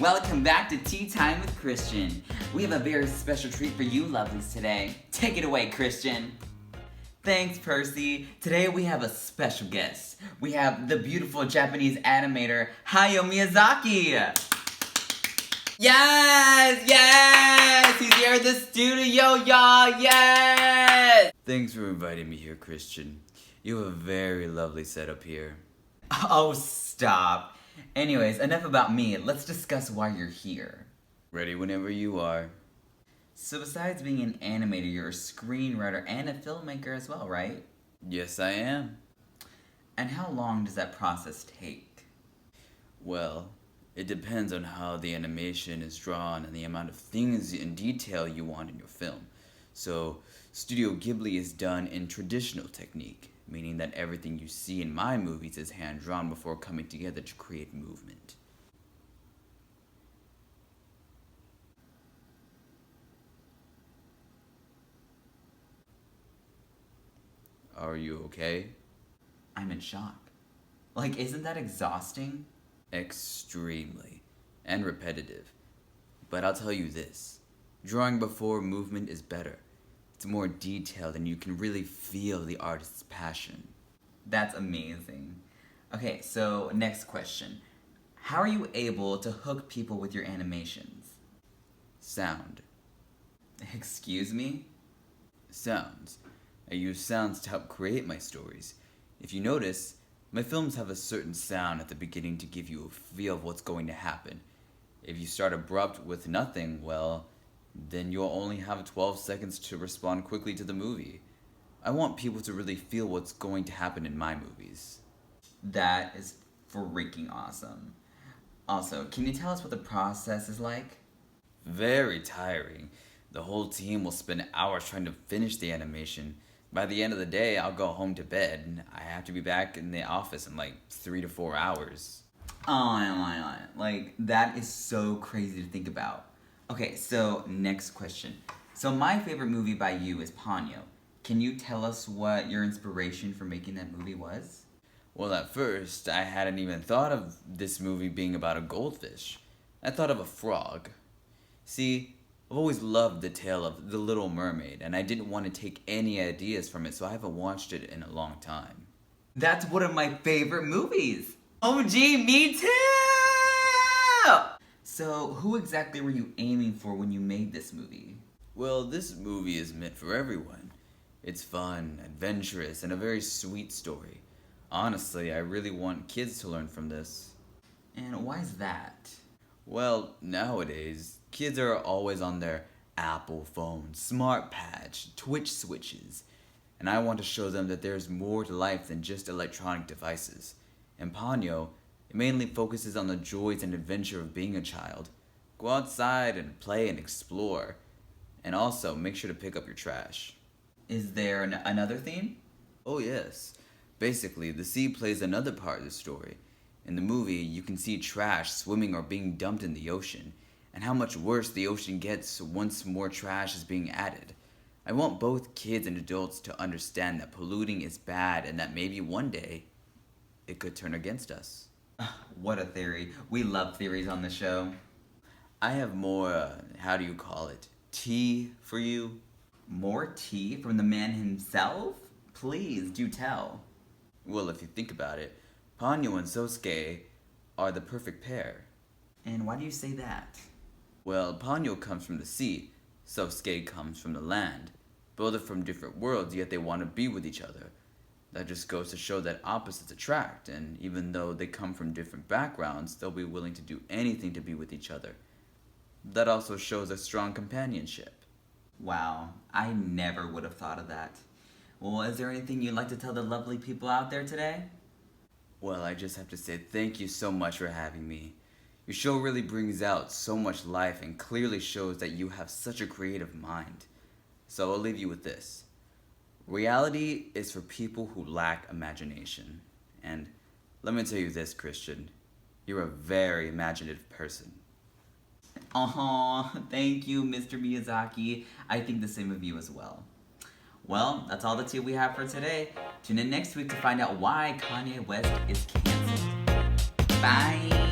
Welcome back to Tea Time with Christian. We have a very special treat for you lovelies today. Take it away, Christian. Thanks, Percy. Today we have a special guest. We have the beautiful Japanese animator, Hayao Miyazaki. Yes! He's here at the studio, y'all, yes! Thanks for inviting me here, Christian. You have a very lovely setup here. Oh, stop. Anyways, enough about me. Let's discuss why you're here. Ready whenever you are. So besides being an animator, you're a screenwriter and a filmmaker as well, right? Yes, I am. And how long does that process take? Well, it depends on how the animation is drawn and the amount of things and detail you want in your film. So, Studio Ghibli is done in traditional technique, meaning that everything you see in my movies is hand-drawn before coming together to create movement. Are you okay? I'm in shock. Like, isn't that exhausting? Extremely. And repetitive. But I'll tell you this. Drawing before movement is better. It's more detailed and you can really feel the artist's passion. That's amazing. Okay, so next question. How are you able to hook people with your animations? Sound. Excuse me? Sounds. I use sounds to help create my stories. If you notice, my films have a certain sound at the beginning to give you a feel of what's going to happen. If you start abrupt with nothing, well, then you'll only have 12 seconds to respond quickly to the movie. I want people to really feel what's going to happen in my movies. That is freaking awesome. Also, can you tell us what the process is like? Very tiring. The whole team will spend hours trying to finish the animation. By the end of the day, I'll go home to bed. I have to be back in the office in like 3 to 4 hours. Oh, like, that is so crazy to think about. Okay, so next question. So my favorite movie by you is Ponyo. Can you tell us what your inspiration for making that movie was? Well, at first, I hadn't even thought of this movie being about a goldfish. I thought of a frog. See, I've always loved the tale of The Little Mermaid, and I didn't want to take any ideas from it, so I haven't watched it in a long time. That's one of my favorite movies! OMG, me too! So, who exactly were you aiming for when you made this movie? Well, this movie is meant for everyone. It's fun, adventurous, and a very sweet story. Honestly, I really want kids to learn from this. And why is that? Well, nowadays, kids are always on their Apple phones, smart patch, Twitch switches, and I want to show them that there's more to life than just electronic devices. In Ponyo, it mainly focuses on the joys and adventure of being a child. Go outside and play and explore, and also make sure to pick up your trash. Is there another theme? Oh yes. Basically, the sea plays another part of the story. In the movie, you can see trash swimming or being dumped in the ocean, and how much worse the ocean gets once more trash is being added. I want both kids and adults to understand that polluting is bad and that maybe one day, it could turn against us. What a theory. We love theories on the show. I have more, tea for you. More tea from the man himself? Please, do tell. Well, if you think about it, Ponyo and Sosuke are the perfect pair. And why do you say that? Well, Ponyo comes from the sea, Sosuke comes from the land. Both are from different worlds, yet they want to be with each other. That just goes to show that opposites attract, and even though they come from different backgrounds, they'll be willing to do anything to be with each other. That also shows a strong companionship. Wow, I never would have thought of that. Well, is there anything you'd like to tell the lovely people out there today? Well, I just have to say thank you so much for having me. Your show really brings out so much life and clearly shows that you have such a creative mind. So I'll leave you with this. Reality is for people who lack imagination. And let me tell you this, Christian. You're a very imaginative person. Aw, thank you, Mr. Miyazaki. I think the same of you as well. Well, that's all the tea we have for today. Tune in next week to find out why Kanye West is canceled. Bye!